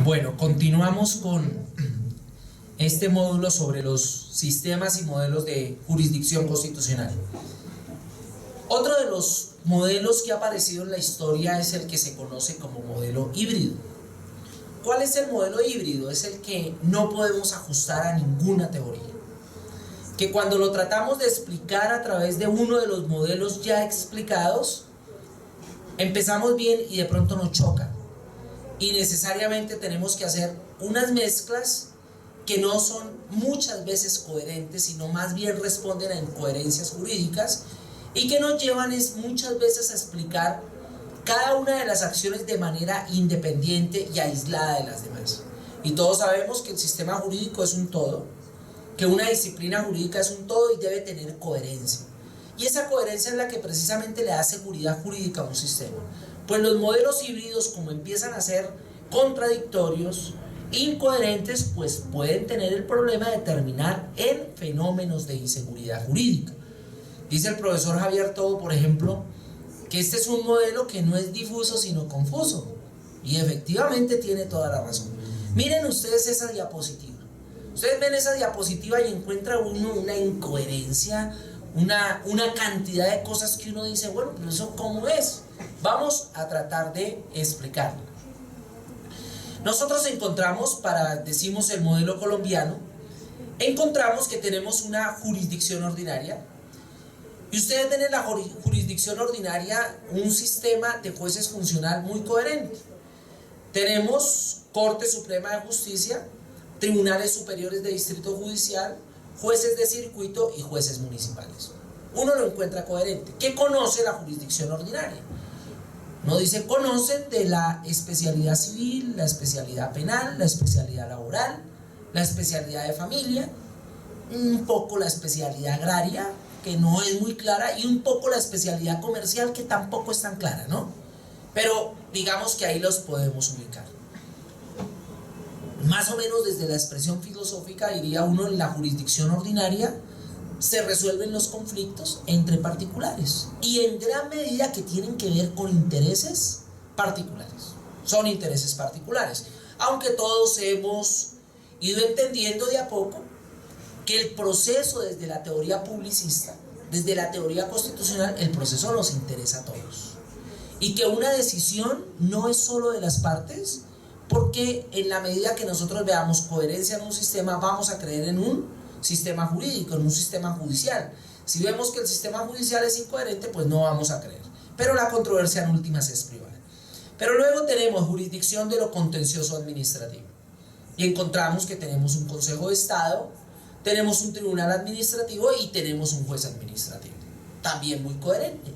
Bueno, continuamos con este módulo sobre los sistemas y modelos de jurisdicción constitucional. Otro de los modelos que ha aparecido en la historia es el que se conoce como modelo híbrido. ¿Cuál es el modelo híbrido? Es el que no podemos ajustar a ninguna teoría. Que cuando lo tratamos de explicar a través de uno de los modelos ya explicados, empezamos bien y de pronto nos choca. Y necesariamente tenemos que hacer unas mezclas que no son muchas veces coherentes, sino más bien responden a incoherencias jurídicas y que nos llevan muchas veces a explicar cada una de las acciones de manera independiente y aislada de las demás. Y todos sabemos que el sistema jurídico es un todo, que una disciplina jurídica es un todo y debe tener coherencia. Y esa coherencia es la que precisamente le da seguridad jurídica a un sistema. Pues los modelos híbridos, como empiezan a ser contradictorios, incoherentes, pues pueden tener el problema de terminar en fenómenos de inseguridad jurídica. Dice el profesor Javier Tobo, por ejemplo, que este es un modelo que no es difuso sino confuso. Y efectivamente tiene toda la razón. Miren ustedes esa diapositiva. Ustedes ven esa diapositiva y encuentra uno una incoherencia, una cantidad de cosas que uno dice, bueno, pero eso ¿cómo es? Vamos a tratar de explicarlo. Nosotros encontramos, decimos el modelo colombiano, encontramos que tenemos una jurisdicción ordinaria. Y ustedes ven en la jurisdicción ordinaria un sistema de jueces funcional muy coherente. Tenemos Corte Suprema de Justicia, Tribunales Superiores de Distrito Judicial, jueces de circuito y jueces municipales. Uno lo encuentra coherente. ¿Qué conoce la jurisdicción ordinaria? No dice, conocen de la especialidad civil, la especialidad penal, la especialidad laboral, la especialidad de familia, un poco la especialidad agraria, que no es muy clara, y un poco la especialidad comercial, que tampoco es tan clara, ¿no? Pero digamos que ahí los podemos ubicar. Más o menos desde la expresión filosófica, diría uno, en la jurisdicción ordinaria se resuelven los conflictos entre particulares y en gran medida que tienen que ver con intereses particulares. Son intereses particulares, aunque todos hemos ido entendiendo de a poco que el proceso desde la teoría publicista, desde la teoría constitucional, el proceso nos interesa a todos y que una decisión no es solo de las partes, porque en la medida que nosotros veamos coherencia en un sistema, vamos a creer en un sistema jurídico, en un sistema judicial. Si vemos que el sistema judicial es incoherente, pues no vamos a creer. Pero la controversia en últimas es privada. Pero luego tenemos jurisdicción de lo contencioso administrativo. Y encontramos que tenemos un Consejo de Estado, tenemos un tribunal administrativo y tenemos un juez administrativo. También muy coherente.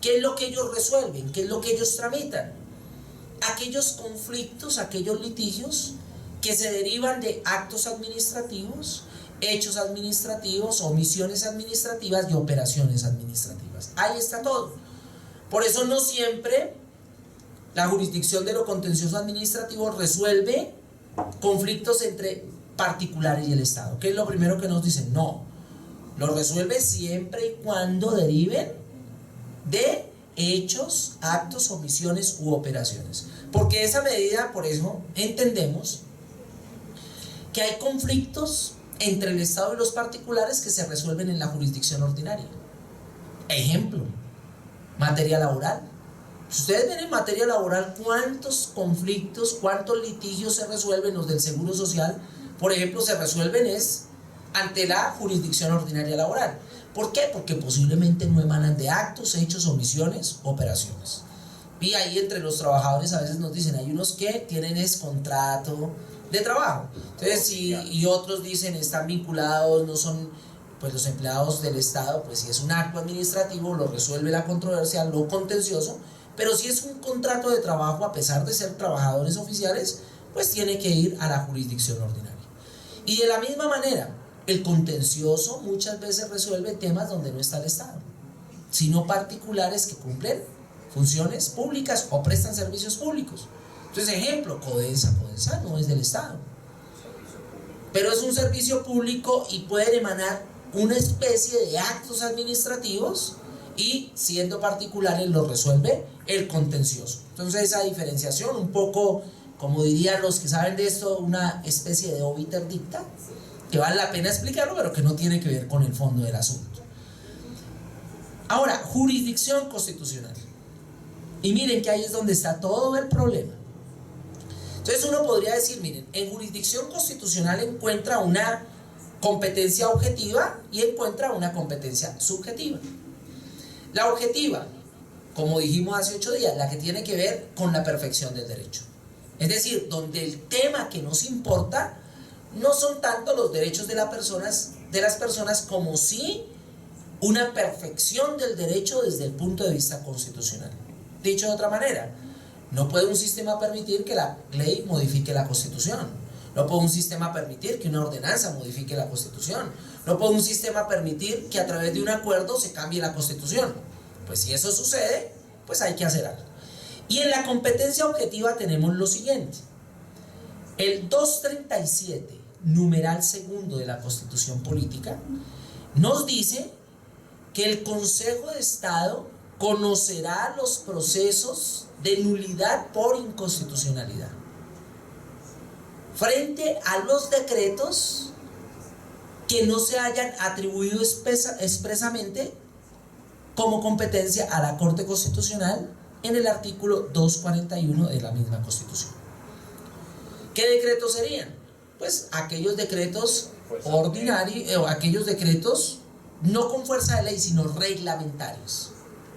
¿Qué es lo que ellos resuelven? ¿Qué es lo que ellos tramitan? Aquellos conflictos, aquellos litigios que se derivan de actos administrativos, hechos administrativos, omisiones administrativas y operaciones administrativas. Ahí está todo. Por eso no siempre la jurisdicción de lo contencioso administrativo resuelve conflictos entre particulares y el Estado. ¿Qué es lo primero que nos dicen? No, lo resuelve siempre y cuando deriven de hechos, actos, omisiones u operaciones. Porque esa medida, por eso entendemos que hay conflictos entre el Estado y los particulares que se resuelven en la jurisdicción ordinaria. Ejemplo, materia laboral. Si ustedes ven en materia laboral cuántos conflictos, cuántos litigios se resuelven, los del Seguro Social, por ejemplo, se resuelven ante la jurisdicción ordinaria laboral. ¿Por qué? Porque posiblemente no emanan de actos, hechos, omisiones, operaciones. Y ahí entre los trabajadores a veces nos dicen, hay unos que tienen contrato de trabajo. Entonces, y otros dicen, están vinculados, no son pues los empleados del Estado, pues si es un acto administrativo, lo resuelve la controversia, lo contencioso, pero si es un contrato de trabajo, a pesar de ser trabajadores oficiales, pues tiene que ir a la jurisdicción ordinaria. Y de la misma manera, el contencioso muchas veces resuelve temas donde no está el Estado, sino particulares que cumplen funciones públicas o prestan servicios públicos. Entonces, ejemplo, Codensa no es del Estado, pero es un servicio público y puede emanar una especie de actos administrativos y siendo particulares lo resuelve el contencioso. Entonces esa diferenciación un poco como dirían los que saben de esto, una especie de obiter dicta, que vale la pena explicarlo, pero que no tiene que ver con el fondo del asunto. Ahora, jurisdicción constitucional. Y miren que ahí es donde está todo el problema. Entonces uno podría decir, miren, en jurisdicción constitucional encuentra una competencia objetiva y encuentra una competencia subjetiva. La objetiva, como dijimos hace 8 días, la que tiene que ver con la perfección del derecho. Es decir, donde el tema que nos importa no son tanto los derechos de las personas como sí una perfección del derecho desde el punto de vista constitucional. Dicho de otra manera, no puede un sistema permitir que la ley modifique la Constitución. No puede un sistema permitir que una ordenanza modifique la Constitución. No puede un sistema permitir que a través de un acuerdo se cambie la Constitución. Pues si eso sucede, pues hay que hacer algo. Y en la competencia objetiva tenemos lo siguiente. El 237, numeral segundo de la Constitución Política, nos dice que el Consejo de Estado conocerá los procesos de nulidad por inconstitucionalidad frente a los decretos que no se hayan atribuido expresamente como competencia a la Corte Constitucional en el artículo 241 de la misma Constitución. ¿Qué decretos serían? Pues aquellos decretos ordinarios, aquellos decretos no con fuerza de ley, sino reglamentarios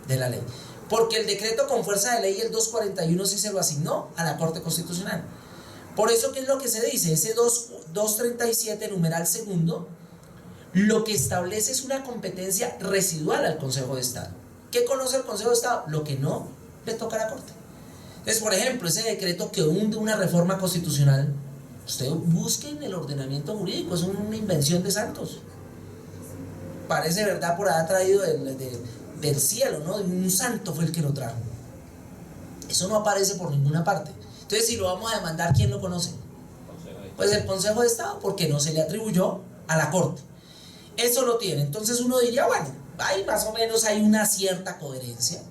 de la ley. Porque el decreto con fuerza de ley, el 241, sí se lo asignó a la Corte Constitucional. Por eso, ¿qué es lo que se dice? Ese 237, numeral segundo, lo que establece es una competencia residual al Consejo de Estado. ¿Qué conoce el Consejo de Estado? Lo que no le toca a la Corte. Entonces, por ejemplo, ese decreto que hunde una reforma constitucional, usted busque en el ordenamiento jurídico, es una invención de Santos. Parece verdad por haber traído del cielo, ¿no? Un santo fue el que lo trajo. Eso no aparece por ninguna parte. Entonces, si lo vamos a demandar, ¿quién lo conoce? Pues el Consejo de Estado, porque no se le atribuyó a la Corte. Eso lo tiene. Entonces uno diría, bueno, ahí más o menos hay una cierta coherencia.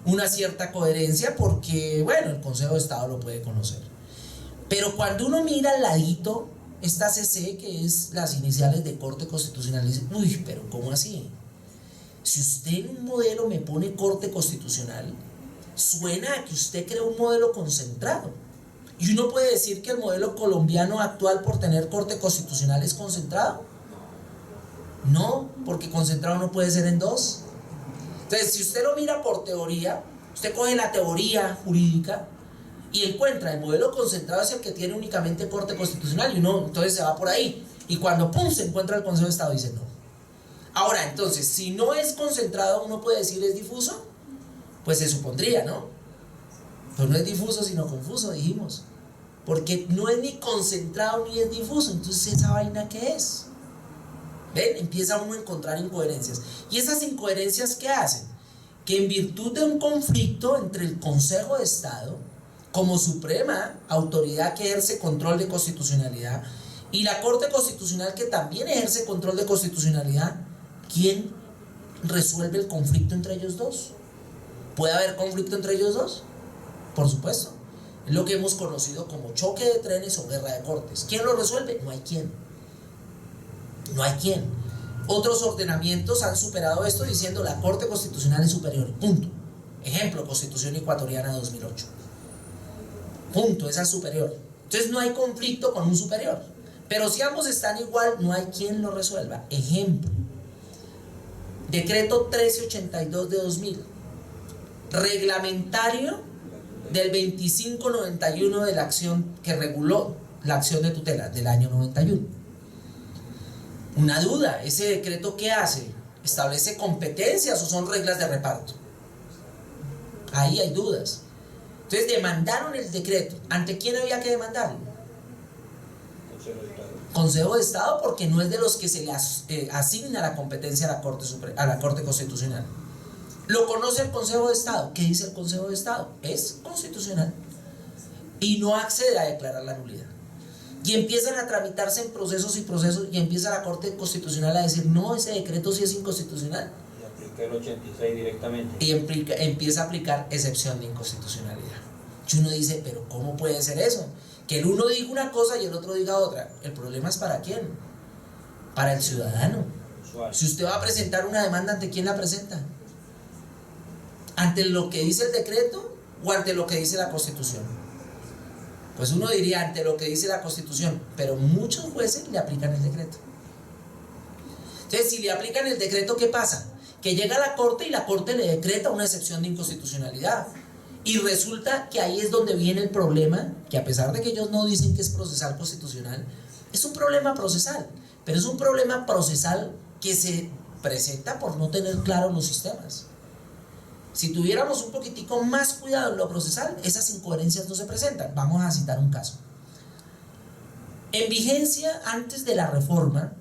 Una cierta coherencia porque, bueno, el Consejo de Estado lo puede conocer. Pero cuando uno mira al ladito, esta CC, que es las iniciales de Corte Constitucional, dice, uy, pero ¿cómo así? Si usted en un modelo me pone Corte Constitucional, suena a que usted crea un modelo concentrado. Y uno puede decir que el modelo colombiano actual, por tener Corte Constitucional, es concentrado. No, porque concentrado no puede ser en dos. Entonces, si usted lo mira por teoría, usted coge la teoría jurídica y encuentra el modelo concentrado es el que tiene únicamente Corte Constitucional, y uno entonces se va por ahí. Y cuando pum, se encuentra el Consejo de Estado, dice no. Ahora, entonces, si no es concentrado, uno puede decir es difuso, pues se supondría, ¿no? Pues no es difuso, sino confuso, dijimos. Porque no es ni concentrado ni es difuso. Entonces, ¿esa vaina qué es? ¿Ven? Empieza uno a encontrar incoherencias. ¿Y esas incoherencias qué hacen? Que en virtud de un conflicto entre el Consejo de Estado, como suprema autoridad que ejerce control de constitucionalidad, y la Corte Constitucional, que también ejerce control de constitucionalidad, ¿quién resuelve el conflicto entre ellos dos? ¿Puede haber conflicto entre ellos dos? Por supuesto. Es lo que hemos conocido como choque de trenes o guerra de cortes. ¿Quién lo resuelve? No hay quién. No hay quién. Otros ordenamientos han superado esto diciendo la Corte Constitucional es superior. Punto. Ejemplo, Constitución Ecuatoriana 2008. Punto, esa es superior. Entonces no hay conflicto con un superior. Pero si ambos están igual, no hay quien lo resuelva. Ejemplo, Decreto 1382 de 2000. Reglamentario del 2591 de la acción que reguló la acción de tutela del año 91. Una duda, ¿ese decreto qué hace? ¿Establece competencias o son reglas de reparto? Ahí hay dudas. Entonces demandaron el decreto. ¿Ante quién había que demandarlo? Consejo de Estado, porque no es de los que se le asigna la competencia a la Corte Constitucional. Lo conoce el Consejo de Estado. ¿Qué dice el Consejo de Estado? Es constitucional y no accede a declarar la nulidad. Y empiezan a tramitarse en procesos y empieza la Corte Constitucional a decir no, ese decreto sí es inconstitucional. Y aplica el 86 directamente. Y empieza a aplicar excepción de inconstitucionalidad. Y uno dice, pero ¿cómo puede ser eso? Que el uno diga una cosa y el otro diga otra. ¿El problema es para quién? Para el ciudadano. Si usted va a presentar una demanda, ¿ante quién la presenta? ¿Ante lo que dice el decreto o ante lo que dice la Constitución? Pues uno diría ante lo que dice la Constitución, pero muchos jueces le aplican el decreto. Entonces, si le aplican el decreto, ¿qué pasa? Que llega a la Corte y la Corte le decreta una excepción de inconstitucionalidad. Y resulta que ahí es donde viene el problema, que a pesar de que ellos no dicen que es procesal constitucional, es un problema procesal, pero es un problema procesal que se presenta por no tener claros los sistemas. Si tuviéramos un poquitico más cuidado en lo procesal, esas incoherencias no se presentan. Vamos a citar un caso. En vigencia antes de la reforma,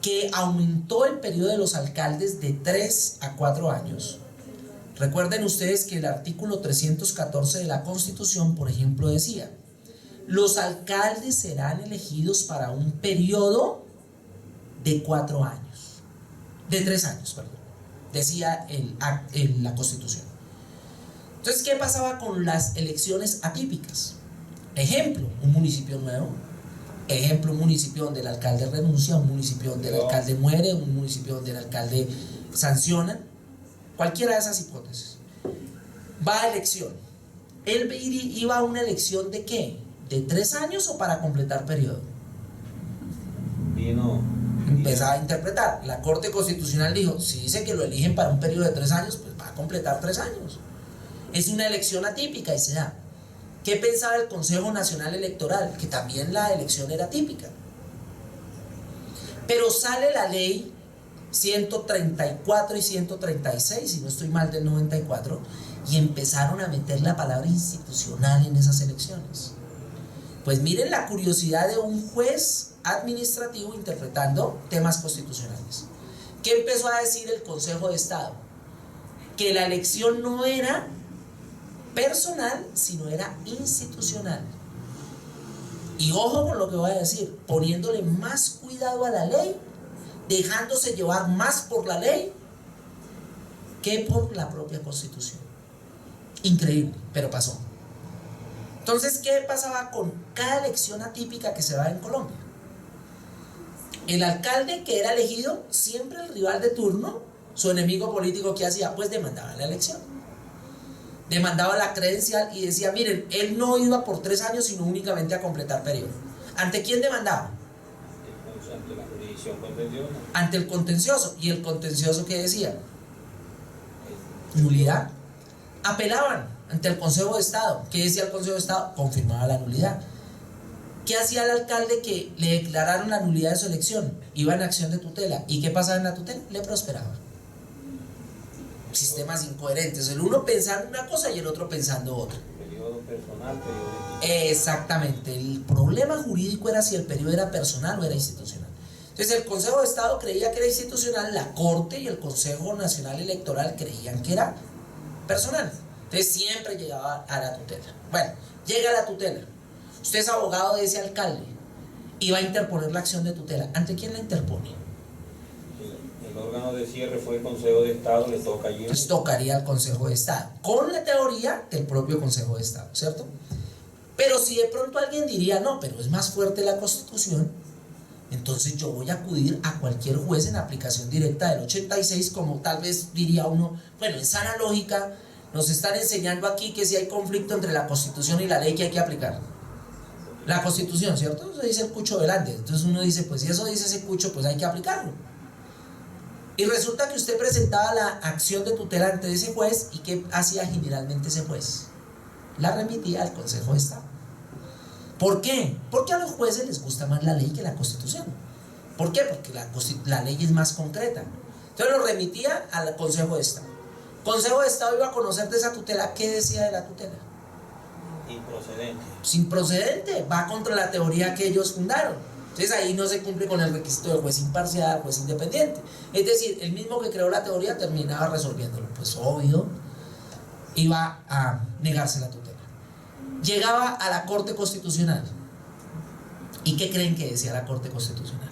que aumentó el periodo de los alcaldes de 3 a 4 años. Recuerden ustedes que el artículo 314 de la Constitución, por ejemplo, decía: los alcaldes serán elegidos para un periodo de 4 años, de 3 años, perdón, decía la Constitución. Entonces, ¿qué pasaba con las elecciones atípicas? Ejemplo, un municipio nuevo. Ejemplo, un municipio donde el alcalde renuncia, un municipio donde el alcalde muere, un municipio donde el alcalde sanciona. Cualquiera de esas hipótesis. Va a elección. Él iba a una elección ¿de qué? ¿De 3 años o para completar periodo? Empezaba a interpretar. La Corte Constitucional dijo, si dice que lo eligen para un periodo de 3 años, pues va a completar 3 años. Es una elección atípica y se da. ¿Qué pensaba el Consejo Nacional Electoral? Que también la elección era típica. Pero sale la ley 134 y 136, si no estoy mal, del 94, y empezaron a meter la palabra institucional en esas elecciones. Pues miren la curiosidad de un juez administrativo interpretando temas constitucionales. ¿Qué empezó a decir el Consejo de Estado? Que la elección no era personal, sino era institucional. Y ojo con lo que voy a decir, poniéndole más cuidado a la ley, dejándose llevar más por la ley que por la propia Constitución. Increíble, pero pasó. Entonces, ¿qué pasaba con cada elección atípica que se da en Colombia? El alcalde que era elegido, siempre el rival de turno, su enemigo político, ¿qué hacía? Pues demandaba la elección. Demandaba la credencial y decía, miren, él no iba por 3 años, sino únicamente a completar periodo. ¿Ante quién demandaba? Ante la jurisdicción contenciosa. Ante el contencioso. ¿Y el contencioso qué decía? Nulidad. Apelaban ante el Consejo de Estado. ¿Qué decía el Consejo de Estado? Confirmaba la nulidad. ¿Qué hacía el alcalde que le declararon la nulidad de su elección? Iba en acción de tutela. ¿Y qué pasaba en la tutela? Le prosperaba. Sistemas incoherentes, el uno pensando una cosa y el otro pensando otra. Periodo personal, periodo... Exactamente, el problema jurídico era si el periodo era personal o era institucional. Entonces el Consejo de Estado creía que era institucional, la Corte y el Consejo Nacional Electoral creían que era personal. Entonces siempre llegaba a la tutela. Bueno, llega la tutela. Usted es abogado de ese alcalde y va a interponer la acción de tutela. ¿Ante quién la interpone? El órgano de cierre fue el Consejo de Estado, le toca allí. Pues tocaría al Consejo de Estado, con la teoría del propio Consejo de Estado, ¿cierto? Pero si de pronto alguien diría, no, pero es más fuerte la Constitución, entonces yo voy a acudir a cualquier juez en aplicación directa del 86, como tal vez diría uno, bueno, en sana lógica, nos están enseñando aquí que si hay conflicto entre la Constitución y la ley que hay que aplicar. La Constitución, ¿cierto? Eso dice el Cucho Velázquez. Entonces uno dice, pues si eso dice ese Cucho, pues hay que aplicarlo. Y resulta que usted presentaba la acción de tutela ante ese juez, ¿y qué hacía generalmente ese juez? La remitía al Consejo de Estado. ¿Por qué? Porque a los jueces les gusta más la ley que la Constitución. ¿Por qué? Porque la ley es más concreta. Entonces lo remitía al Consejo de Estado. Consejo de Estado iba a conocer de esa tutela. ¿Qué decía de la tutela? Improcedente. Improcedente, va contra la teoría que ellos fundaron. Entonces ahí no se cumple con el requisito de juez imparcial, juez independiente. Es decir, el mismo que creó la teoría terminaba resolviéndolo. Pues obvio, iba a negarse la tutela. Llegaba a la Corte Constitucional. ¿Y qué creen que decía la Corte Constitucional?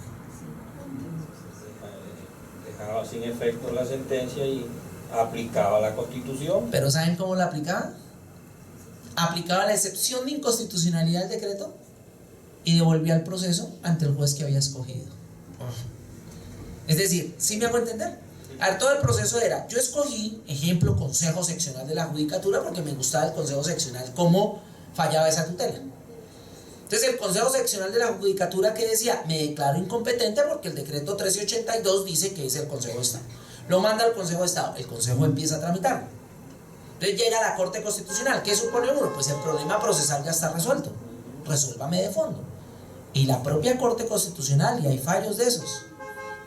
Dejaba sin efecto la sentencia y aplicaba la Constitución. ¿Pero saben cómo la aplicaba? aplicaba la excepción de inconstitucionalidad del decreto y devolvía el proceso ante el juez que había escogido. Es decir, ¿sí me hago entender? A ver, todo el proceso era, yo escogí, ejemplo, Consejo Seccional de la Judicatura, porque me gustaba el Consejo Seccional, cómo fallaba esa tutela. Entonces el Consejo Seccional de la Judicatura, que decía, me declaro incompetente porque el decreto 1382 dice que es el Consejo de Estado. Lo manda al Consejo de Estado, el Consejo empieza a tramitarlo. Entonces llega a la Corte Constitucional. ¿Qué supone uno? Pues el problema procesal ya está resuelto. Resuélvame de fondo. Y la propia Corte Constitucional, y hay fallos de esos,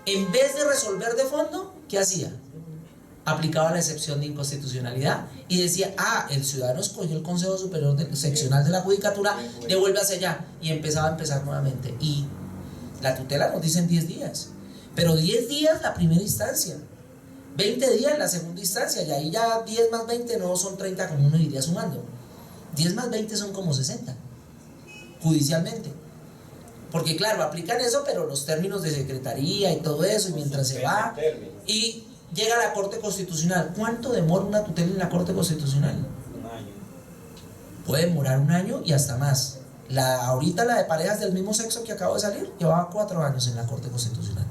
en vez de resolver de fondo, ¿qué hacía? Aplicaba la excepción de inconstitucionalidad y decía, el ciudadano escogió el Consejo Superior Seccional de la Judicatura, devuelve hacia allá, y empezaba a empezar nuevamente. Y la tutela nos dice en 10 días, pero 10 días la primera instancia, 20 días la segunda instancia, y ahí ya 10 más 20 no son 30 como uno iría sumando, 10 más 20 son como 60 judicialmente, porque claro, aplican eso, pero los términos de secretaría y todo eso, y mientras se va, y llega a la Corte Constitucional. ¿Cuánto demora una tutela en la Corte Constitucional? Un año. Puede demorar un año y hasta más. Ahorita la de parejas del mismo sexo que acabo de salir llevaba 4 años en la Corte Constitucional.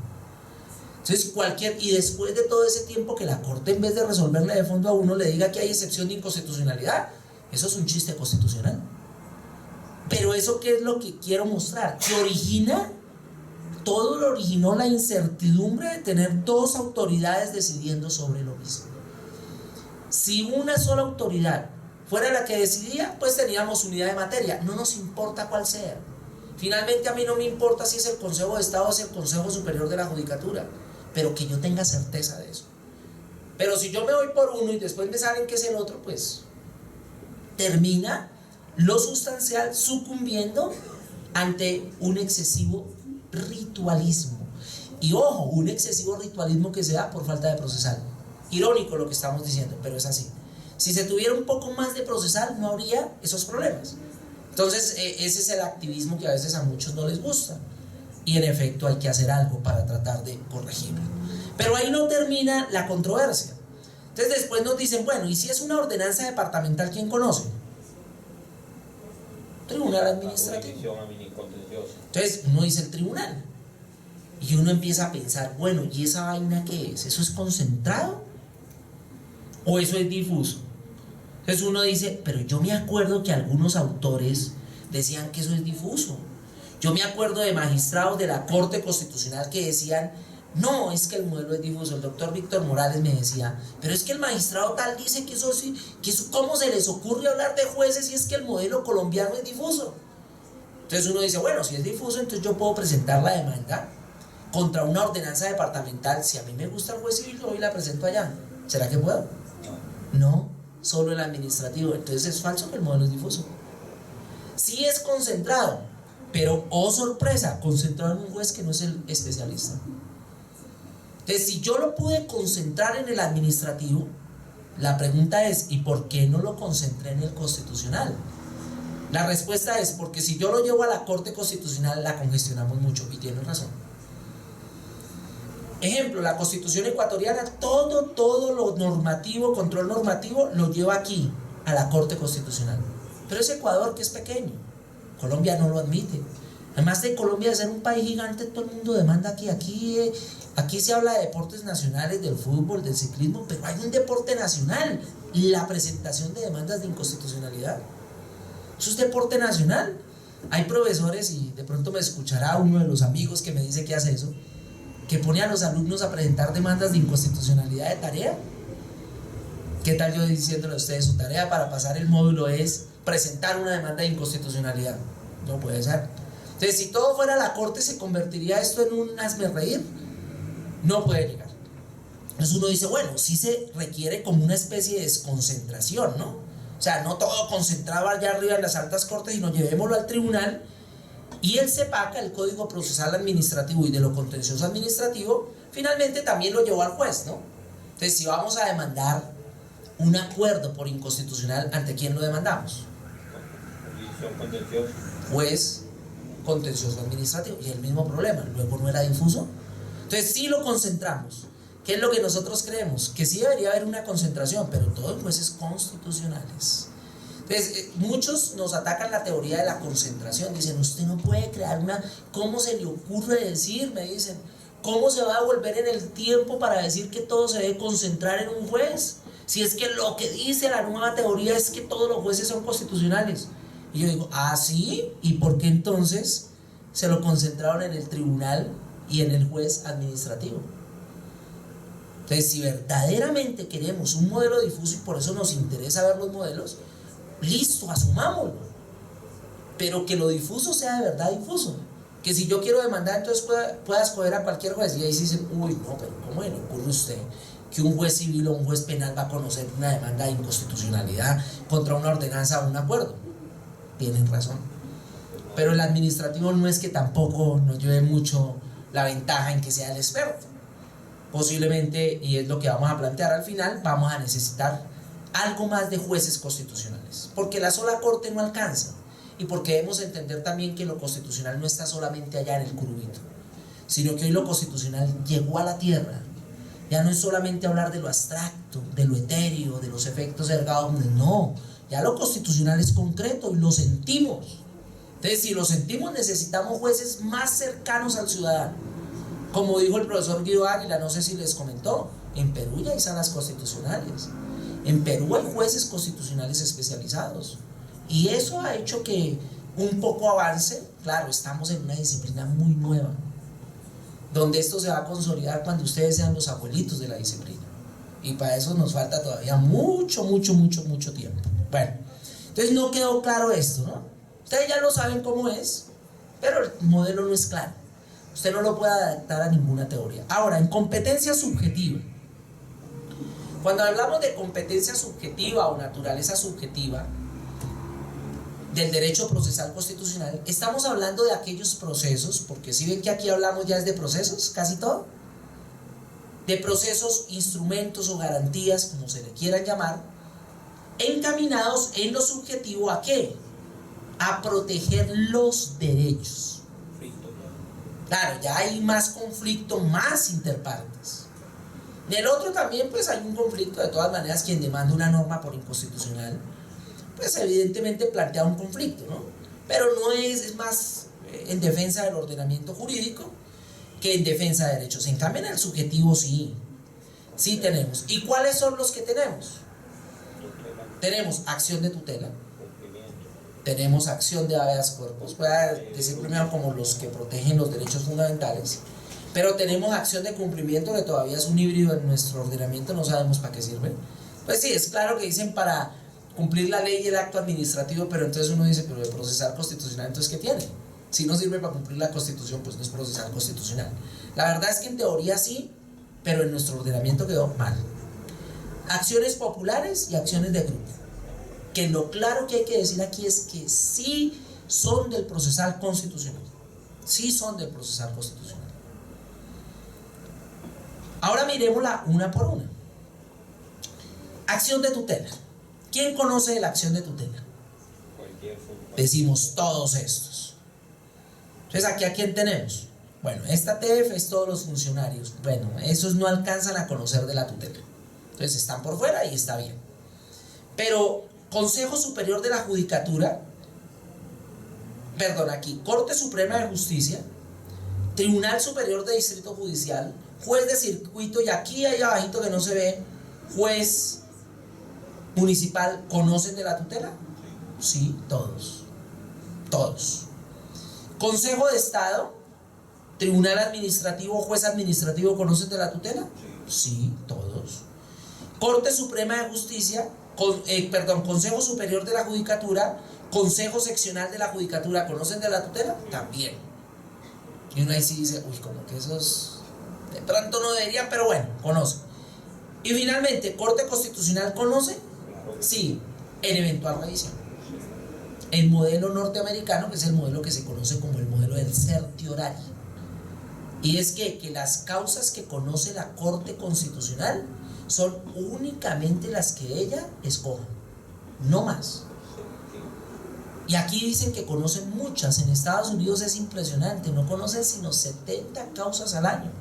Entonces y después de todo ese tiempo que la Corte, en vez de resolverle de fondo a uno, le diga que hay excepción de inconstitucionalidad, eso es un chiste constitucional. Pero eso, ¿qué es lo que quiero mostrar? Que todo lo originó la incertidumbre de tener 2 autoridades decidiendo sobre lo mismo. Si una sola autoridad fuera la que decidía, pues teníamos unidad de materia. No nos importa cuál sea. Finalmente a mí no me importa si es el Consejo de Estado o es el Consejo Superior de la Judicatura, pero que yo tenga certeza de eso. Pero si yo me voy por uno y después me salen que es el otro, pues termina lo sustancial sucumbiendo ante un excesivo ritualismo. Y ojo, un excesivo ritualismo que se da por falta de procesal. Irónico lo que estamos diciendo, pero es así. Si se tuviera un poco más de procesal, no habría esos problemas. Entonces, ese es el activismo que a veces a muchos no les gusta. Y en efecto hay que hacer algo para tratar de corregirlo. Pero ahí no termina la controversia. Entonces después nos dicen, bueno, ¿y si es una ordenanza departamental, quién conoce? Tribunal administrativo. Entonces uno dice el tribunal y uno empieza a pensar, bueno, ¿y esa vaina qué es? ¿Eso es concentrado? ¿O eso es difuso? Entonces uno dice, pero yo me acuerdo que algunos autores decían que eso es difuso. Yo me acuerdo de magistrados de la Corte Constitucional que decían, no, es que el modelo es difuso. El doctor Víctor Morales me decía, pero es que el magistrado tal dice que eso sí, ¿cómo se les ocurre hablar de jueces si es que el modelo colombiano es difuso? Entonces uno dice, bueno, si es difuso, entonces yo puedo presentar la demanda contra una ordenanza departamental. Si a mí me gusta el juez civil, yo voy y la presento allá. ¿Será que puedo? No, solo el administrativo. Entonces es falso que el modelo es difuso. Sí es concentrado, pero, oh sorpresa, concentrado en un juez que no es el especialista. Entonces, si yo lo pude concentrar en el administrativo, la pregunta es, ¿y por qué no lo concentré en el constitucional? La respuesta es, porque si yo lo llevo a la Corte Constitucional, la congestionamos mucho, y tienen razón. Ejemplo, la Constitución ecuatoriana, todo lo normativo, control normativo, lo lleva aquí, a la Corte Constitucional. Pero es Ecuador, que es pequeño. Colombia no lo admite. Además de Colombia de ser un país gigante, todo el mundo demanda aquí se habla de deportes nacionales, del fútbol, del ciclismo, pero hay un deporte nacional, la presentación de demandas de inconstitucionalidad. Eso es deporte nacional. Hay profesores, y de pronto me escuchará uno de los amigos que me dice que hace eso, que pone a los alumnos a presentar demandas de inconstitucionalidad de tarea. ¿Qué tal yo diciéndole a ustedes, su tarea para pasar el módulo es presentar una demanda de inconstitucionalidad? No puede ser. Entonces, si todo fuera a la Corte, ¿se convertiría esto en un hazmerreír? No puede llegar. Entonces uno dice, bueno, sí se requiere como una especie de desconcentración, ¿no? O sea, no todo concentrado allá arriba en las altas cortes, sino llevémoslo al tribunal. Y el CEPAC, el Código Procesal Administrativo y de lo Contencioso Administrativo, finalmente también lo llevó al juez, ¿no? Entonces, si vamos a demandar un acuerdo por inconstitucional, ¿ante quién lo demandamos? Juez Contencioso Administrativo. Y el mismo problema, luego no era difuso. Entonces sí lo concentramos. ¿Qué es lo que nosotros creemos? Que sí debería haber una concentración, pero todo en jueces constitucionales. Entonces, muchos nos atacan la teoría de la concentración. Dicen, usted no puede crear una... ¿Cómo se le ocurre decir? Me dicen, ¿cómo se va a volver en el tiempo para decir que todo se debe concentrar en un juez? Si es que lo que dice la nueva teoría es que todos los jueces son constitucionales. Y yo digo, ¿ah, sí? ¿Y por qué entonces se lo concentraron en el tribunal y en el juez administrativo? Entonces, si verdaderamente queremos un modelo difuso y por eso nos interesa ver los modelos, listo, asumámoslo. Pero que lo difuso sea de verdad difuso. Que si yo quiero demandar, entonces pueda escoger a cualquier juez. Y ahí sí dicen, uy, no, pero ¿cómo le ocurre a usted que un juez civil o un juez penal va a conocer una demanda de inconstitucionalidad contra una ordenanza o un acuerdo? Tienen razón. Pero el administrativo no es que tampoco nos lleve mucho la ventaja en que sea el experto. Posiblemente, y es lo que vamos a plantear al final, vamos a necesitar algo más de jueces constitucionales, porque la sola corte no alcanza, y porque debemos entender también que lo constitucional no está solamente allá en el curubito, sino que hoy lo constitucional llegó a la tierra. Ya no es solamente hablar de lo abstracto, de lo etéreo, de los efectos ergados, no, ya lo constitucional es concreto y lo sentimos. Entonces, si lo sentimos, necesitamos jueces más cercanos al ciudadano. Como dijo el profesor Guido Águila, no sé si les comentó, en Perú ya hay salas constitucionales, en Perú hay jueces constitucionales especializados, y eso ha hecho que un poco avance. Claro, estamos en una disciplina muy nueva, donde esto se va a consolidar cuando ustedes sean los abuelitos de la disciplina, y para eso nos falta todavía mucho tiempo. Bueno, entonces no quedó claro esto, ¿no? Ustedes ya lo saben cómo es, pero el modelo no es claro. Usted no lo puede adaptar a ninguna teoría. Ahora, en competencia subjetiva, cuando hablamos de competencia subjetiva o naturaleza subjetiva del derecho procesal constitucional, estamos hablando de aquellos procesos, porque si ven que aquí hablamos ya es de procesos, casi todo, de procesos, instrumentos o garantías, como se le quieran llamar, encaminados en lo subjetivo ¿a qué? A proteger los derechos. Claro, ya hay más conflicto, más interpartes. En el otro también pues hay un conflicto, de todas maneras quien demanda una norma por inconstitucional, pues evidentemente plantea un conflicto, ¿no? Pero no es más en defensa del ordenamiento jurídico que en defensa de derechos. En cambio en el subjetivo sí tenemos. ¿Y cuáles son los que tenemos? Tenemos acción de tutela, tenemos acción de habeas corpus, voy a decir primero como los que protegen los derechos fundamentales, pero tenemos acción de cumplimiento, que todavía es un híbrido en nuestro ordenamiento, no sabemos para qué sirve. Pues sí, es claro que dicen para cumplir la ley y el acto administrativo, pero entonces uno dice, pero de procesal constitucional, entonces ¿qué tiene? Si no sirve para cumplir la Constitución, pues no es procesal constitucional. La verdad es que en teoría sí, pero en nuestro ordenamiento quedó mal. Acciones populares y acciones de grupo, que lo claro que hay que decir aquí es que sí son del procesal constitucional. Sí son del procesal constitucional. Ahora miremosla una por una. Acción de tutela. ¿Quién conoce de la acción de tutela? Decimos todos estos. Entonces, ¿aquí a quién tenemos? Bueno, esta TF es todos los funcionarios. Bueno, esos no alcanzan a conocer de la tutela. Entonces están por fuera y está bien. Pero Consejo Superior de la Judicatura, Corte Suprema de Justicia, Tribunal Superior de Distrito Judicial, juez de circuito, y aquí ahí abajito que no se ve, juez municipal, ¿conocen de la tutela? Sí, todos. Consejo de Estado, Tribunal Administrativo, juez administrativo, ¿conocen de la tutela? Sí, todos. Corte Suprema de Justicia, Consejo Superior de la Judicatura, Consejo Seccional de la Judicatura, ¿conocen de la tutela? También. Y uno ahí sí dice, uy, como que esos de pronto no deberían, pero bueno, conocen. Y finalmente, Corte Constitucional, ¿conoce? Sí, en eventual revisión. El modelo norteamericano, que es el modelo que se conoce como el modelo del certiorari. Y es que las causas que conoce la Corte Constitucional son únicamente las que ella escoja, no más. Y aquí dicen que conocen muchas. En Estados Unidos es impresionante, no conocen sino 70 causas al año,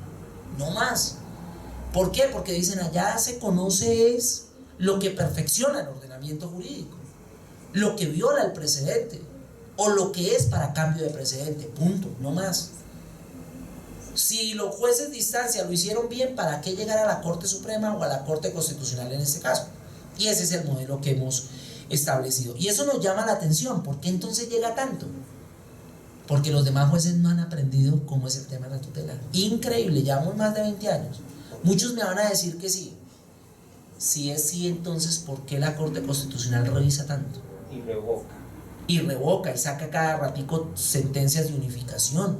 no más. ¿Por qué? Porque dicen allá se conoce es lo que perfecciona el ordenamiento jurídico, lo que viola el precedente o lo que es para cambio de precedente, punto, no más. Si los jueces de instancia lo hicieron bien, ¿para qué llegar a la Corte Suprema o a la Corte Constitucional en este caso? Y ese es el modelo que hemos establecido. Y eso nos llama la atención. ¿Por qué entonces llega tanto? Porque los demás jueces no han aprendido cómo es el tema de la tutela. Increíble, llevamos más de 20 años. Muchos me van a decir que sí. Si es sí, entonces ¿por qué la Corte Constitucional revisa tanto? Y revoca. Y revoca y saca cada ratico sentencias de unificación.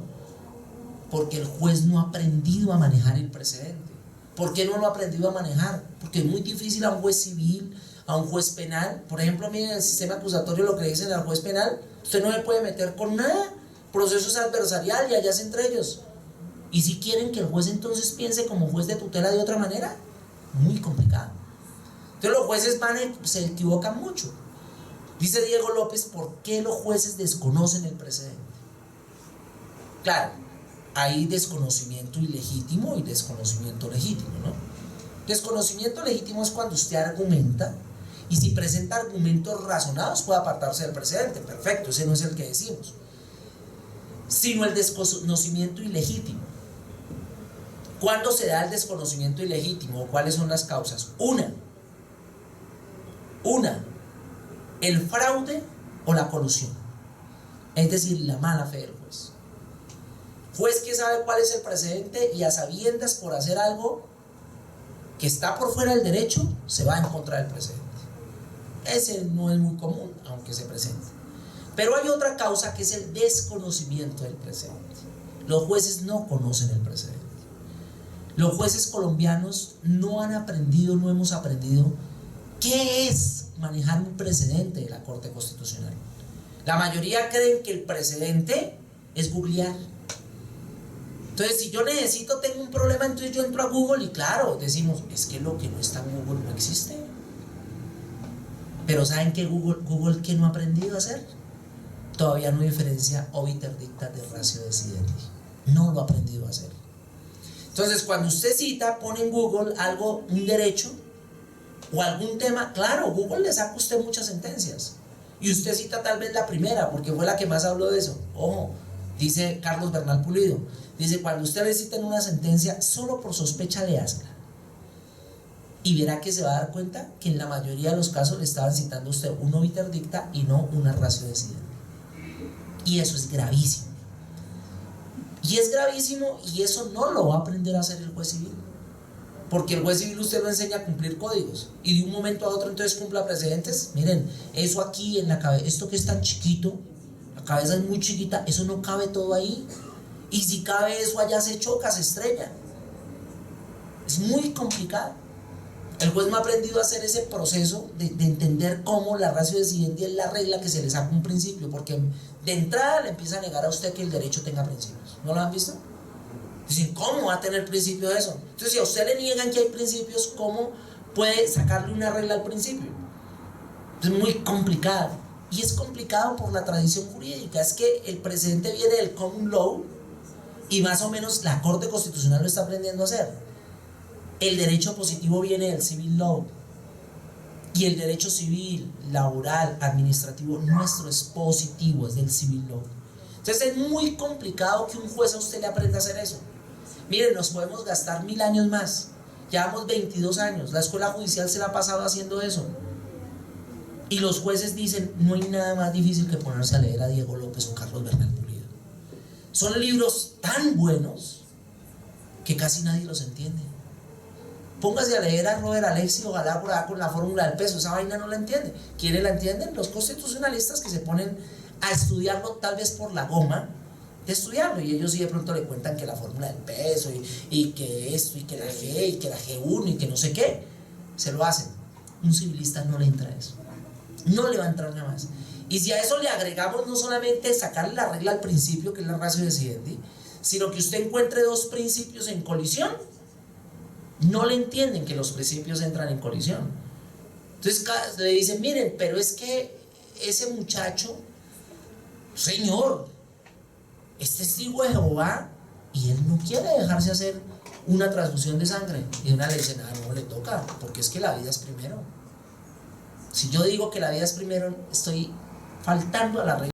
Porque el juez no ha aprendido a manejar el precedente. ¿Por qué no lo ha aprendido a manejar? Porque es muy difícil a un juez civil, a un juez penal. Por ejemplo, miren el sistema acusatorio, lo que le dicen al juez penal: usted no se puede meter con nada, proceso es adversarial y allá es entre ellos. Y si quieren que el juez entonces piense como juez de tutela de otra manera, muy complicado. Entonces los jueces se equivocan mucho. Dice Diego López: ¿por qué los jueces desconocen el precedente? Claro, hay desconocimiento ilegítimo y desconocimiento legítimo, ¿no? Desconocimiento legítimo es cuando usted argumenta, y si presenta argumentos razonados puede apartarse del precedente. Perfecto, ese no es el que decimos. Sino el desconocimiento ilegítimo. ¿Cuándo se da el desconocimiento ilegítimo? ¿Cuáles son las causas? Una, el fraude o la colusión, es decir, la mala fe del juez. Juez que sabe cuál es el precedente y a sabiendas por hacer algo que está por fuera del derecho, se va en contra del precedente. Ese no es muy común, aunque se presente. Pero hay otra causa que es el desconocimiento del precedente. Los jueces no conocen el precedente. Los jueces colombianos no han aprendido, no hemos aprendido qué es manejar un precedente de la Corte Constitucional. La mayoría creen que el precedente es googlear. Entonces, si yo tengo un problema, entonces yo entro a Google y claro, decimos, es que lo que no está en Google no existe. Pero ¿saben qué Google qué no ha aprendido a hacer? Todavía no diferencia obiter dicta de ratio decidendi. No lo ha aprendido a hacer. Entonces, cuando usted cita, pone en Google algo, un derecho o algún tema, claro, Google le saca a usted muchas sentencias. Y usted cita tal vez la primera, porque fue la que más habló de eso. Ojo, dice Carlos Bernal Pulido. Dice: cuando usted le citen una sentencia, solo por sospecha léasela. Y verá que se va a dar cuenta que en la mayoría de los casos le estaban citando a usted un obiter dicta y no una ratio decidendi. Y eso es gravísimo. Y es gravísimo, y eso no lo va a aprender a hacer el juez civil. Porque el juez civil usted lo enseña a cumplir códigos. Y de un momento a otro entonces cumpla precedentes. Miren, eso aquí en la cabeza, esto que es tan chiquito, la cabeza es muy chiquita, eso no cabe todo ahí. Y si cabe eso allá se choca, se estrella. Es muy complicado. El juez no ha aprendido a hacer ese proceso de entender cómo la ratio decidendi es la regla que se le saca un principio, porque de entrada le empieza a negar a usted que el derecho tenga principios. ¿No lo han visto? Dicen: ¿cómo va a tener principio de eso? Entonces, si a usted le niegan que hay principios, ¿cómo puede sacarle una regla al principio? Es muy complicado. Y es complicado por la tradición jurídica. Es que el precedente viene del common law y más o menos la Corte Constitucional lo está aprendiendo a hacer. El derecho positivo viene del civil law. Y el derecho civil, laboral, administrativo nuestro es positivo, es del civil law. Entonces es muy complicado que un juez a usted le aprenda a hacer eso. Miren, nos podemos gastar 1000 años más. Llevamos 22 años. La escuela judicial se la ha pasado haciendo eso. Y los jueces dicen: no hay nada más difícil que ponerse a leer a Diego López o Carlos Bernal Pulido. Son libros tan buenos que casi nadie los entiende. Póngase a leer a Robert Alexio Galápora con la fórmula del peso. Esa vaina no la entiende. ¿Quiénes la entienden? Los constitucionalistas que se ponen a estudiarlo tal vez por la goma de estudiarlo, y ellos sí de pronto le cuentan que la fórmula del peso y que esto y que la G y que la G1 y que no sé qué, se lo hacen. Un civilista no le entra eso, no le va a entrar nada más. Y si a eso le agregamos no solamente sacarle la regla al principio, que es la ratio decidendi, sino que usted encuentre dos principios en colisión, no le entienden que los principios entran en colisión. Entonces le dicen: miren, pero es que ese muchacho, señor, es testigo de Jehová y él no quiere dejarse hacer una transfusión de sangre. Y una le dicen: ah, no le toca, porque es que la vida es primero. Si yo digo que la vida es primero, estoy faltando a la regla.